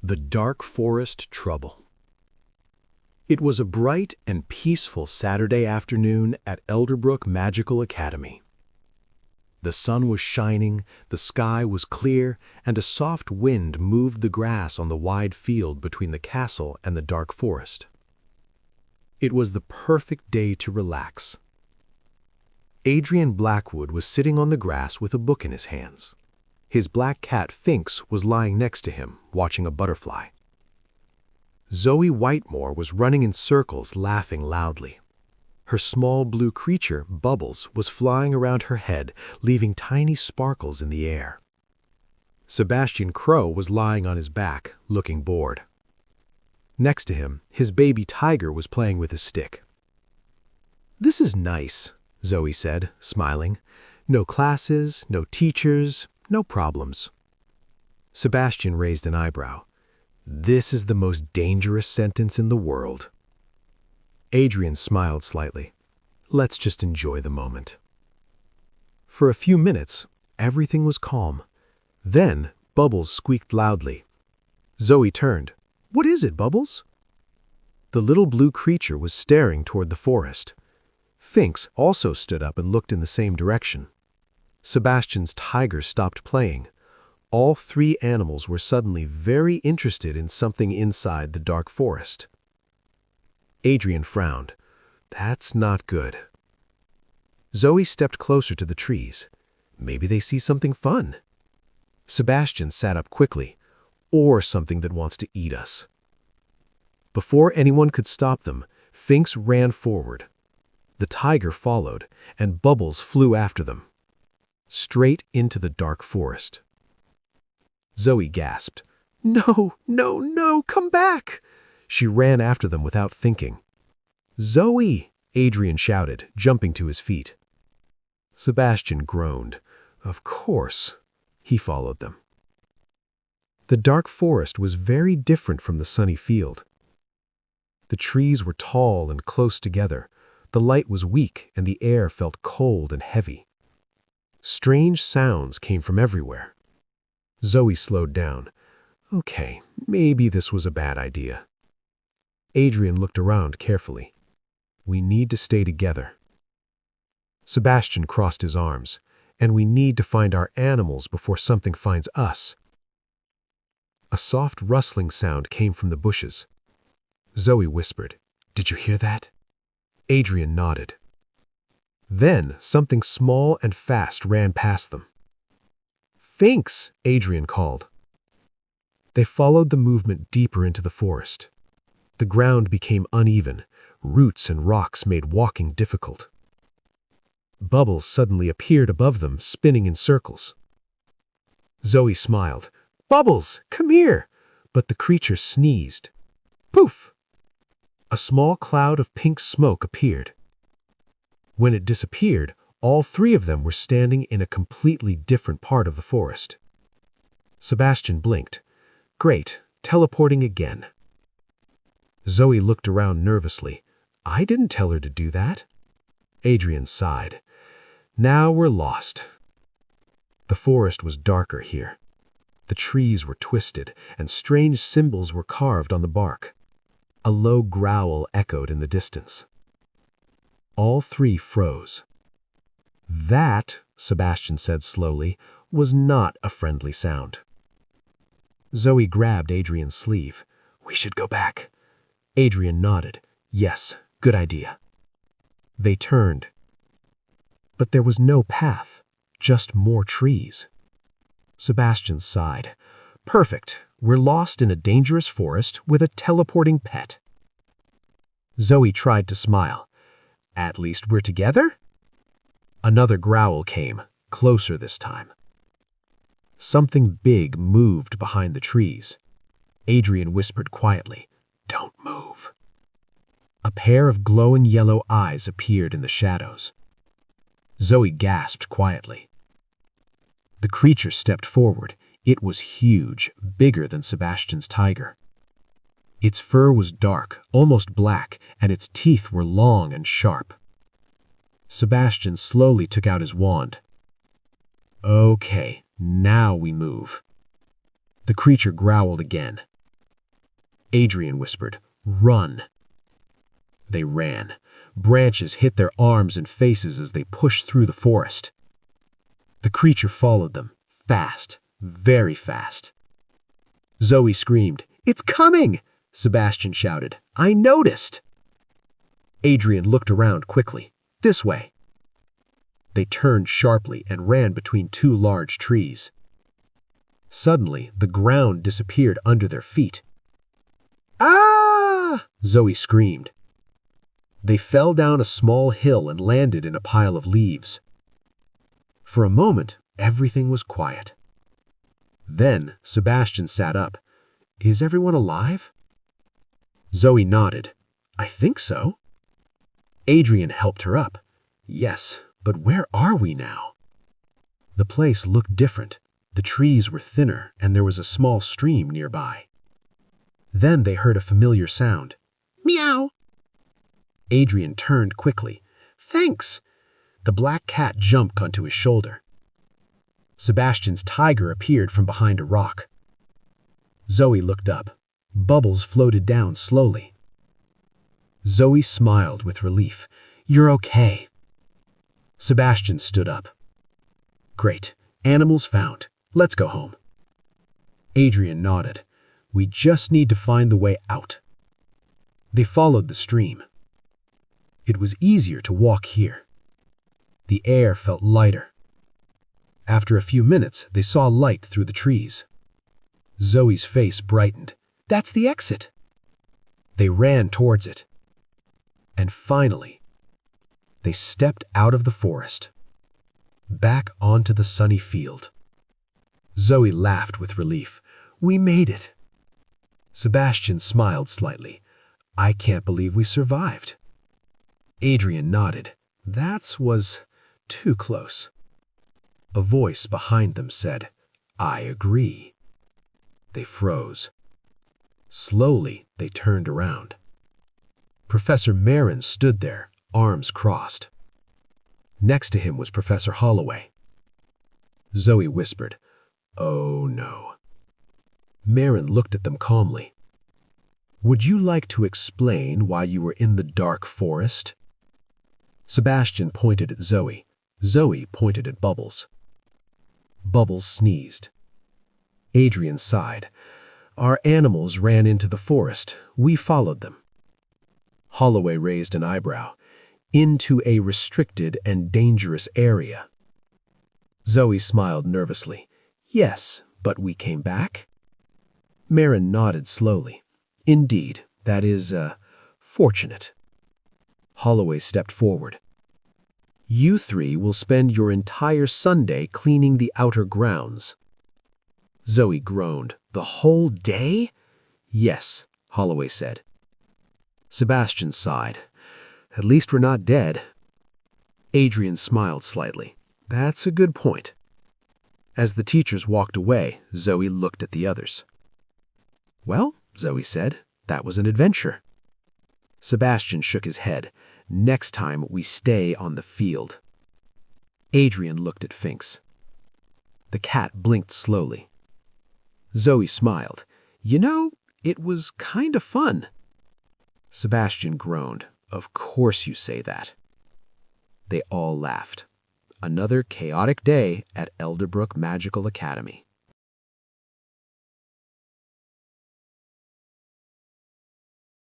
The Dark Forest Trouble. It was a bright and peaceful Saturday afternoon at Elderbrook Magical Academy. The sun was shining, the sky was clear, and a soft wind moved the grass on the wide field between the castle and the dark forest. It was the perfect day to relax. Adrian Blackwood was sitting on the grass with a book in his hands. His black cat Finks was lying next to him, watching a butterfly. Zoey Whitemore was running in circles, laughing loudly. Her small blue creature, Bubbles, was flying around her head, leaving tiny sparkles in the air. Sebastian Crow was lying on his back, looking bored. Next to him, his baby tiger was playing with a stick. "This is nice," Zoey said, smiling. "No classes, no teachers, no problems." Sebastian raised an eyebrow. "This is the most dangerous sentence in the world." Adrian smiled slightly. "Let's just enjoy the moment." For a few minutes, everything was calm. Then, Bubbles squeaked loudly. Zoey turned. "What is it, Bubbles?" The little blue creature was staring toward the forest. Finks also stood up and looked in the same direction. Sebastian's tiger stopped playing. All three animals were suddenly very interested in something inside the dark forest. Adrian frowned. "That's not good." Zoey stepped closer to the trees. "Maybe they see something fun." Sebastian sat up quickly. "Or something that wants to eat us." Before anyone could stop them, Finks ran forward. The tiger followed, and Bubbles flew after them, straight into the dark forest. Zoey gasped. "No, no, no, come back!" She ran after them without thinking. "Zoey!" Adrian shouted, jumping to his feet. Sebastian groaned. Of course. He followed them. The dark forest was very different from the sunny field. The trees were tall and close together. The light was weak, and the air felt cold and heavy. Strange sounds came from everywhere. Zoey slowed down. Okay, maybe this was a bad idea. Adrian looked around carefully. "We need to stay together." Sebastian crossed his arms. "And we need to find our animals before something finds us." A soft rustling sound came from the bushes. Zoey whispered, "Did you hear that?" Adrian nodded. Then something small and fast ran past them. "Finks!" Adrian called. They followed the movement deeper into the forest. The ground became uneven. Roots and rocks made walking difficult. Bubbles suddenly appeared above them, spinning in circles. Zoey smiled. "Bubbles, come here!" But the creature sneezed. Poof! A small cloud of pink smoke appeared. When it disappeared, all three of them were standing in a completely different part of the forest. Sebastian blinked. Great, teleporting again. Zoey looked around nervously. "I didn't tell her to do that." Adrian sighed. "Now we're lost." The forest was darker here. The trees were twisted, and strange symbols were carved on the bark. A low growl echoed in the distance. All three froze. That, Sebastian said slowly, was not a friendly sound. Zoey grabbed Adrian's sleeve. "We should go back." Adrian nodded. "Yes, good idea." They turned. But there was no path, just more trees. Sebastian sighed. "Perfect. We're lost in a dangerous forest with a teleporting pet." Zoey tried to smile. "At least we're together?" Another growl came, closer this time. Something big moved behind the trees. Adrian whispered quietly, "Don't move." A pair of glowing yellow eyes appeared in the shadows. Zoey gasped quietly. The creature stepped forward. It was huge, bigger than Sebastian's tiger. Its fur was dark, almost black, and its teeth were long and sharp. Sebastian slowly took out his wand. "Okay, now we move." The creature growled again. Adrian whispered, "Run." They ran. Branches hit their arms and faces as they pushed through the forest. The creature followed them, fast, very fast. Zoey screamed, "It's coming!" Sebastian shouted, "I noticed!" Adrian looked around quickly. "This way." They turned sharply and ran between two large trees. Suddenly, the ground disappeared under their feet. "Ah!" Zoey screamed. They fell down a small hill and landed in a pile of leaves. For a moment, everything was quiet. Then, Sebastian sat up. "Is everyone alive?" Zoey nodded. "I think so." Adrian helped her up. "Yes, but where are we now?" The place looked different. The trees were thinner, and there was a small stream nearby. Then they heard a familiar sound. "Meow." Adrian turned quickly. "Thanks." The black cat jumped onto his shoulder. Sebastian's tiger appeared from behind a rock. Zoey looked up. Bubbles floated down slowly. Zoey smiled with relief. "You're okay." Sebastian stood up. "Great. Animals found. Let's go home." Adrian nodded. "We just need to find the way out." They followed the stream. It was easier to walk here. The air felt lighter. After a few minutes, they saw light through the trees. Zoey's face brightened. "That's the exit." They ran towards it. And finally, they stepped out of the forest, back onto the sunny field. Zoey laughed with relief. "We made it." Sebastian smiled slightly. "I can't believe we survived." Adrian nodded. "That was too close." A voice behind them said, "I agree." They froze. Slowly, they turned around. Professor Marin stood there, arms crossed. Next to him was Professor Holloway. Zoey whispered, "Oh no." Marin looked at them calmly. "Would you like to explain why you were in the dark forest?" Sebastian pointed at Zoey. Zoey pointed at Bubbles. Bubbles sneezed. Adrian sighed. "Our animals ran into the forest. We followed them." Holloway raised an eyebrow. "Into a restricted and dangerous area." Zoey smiled nervously. "Yes, but we came back?" Marin nodded slowly. "Indeed, that is, fortunate." Holloway stepped forward. "You three will spend your entire Sunday cleaning the outer grounds." Zoey groaned. "The whole day?" "Yes," Holloway said. Sebastian sighed. "At least we're not dead." Adrian smiled slightly. "That's a good point." As the teachers walked away, Zoey looked at the others. "Well," Zoey said, "that was an adventure." Sebastian shook his head. "Next time we stay on the field." Adrian looked at Finks. The cat blinked slowly. Zoey smiled. "You know, it was kind of fun." Sebastian groaned. "Of course you say that." They all laughed. Another chaotic day at Elderbrook Magical Academy.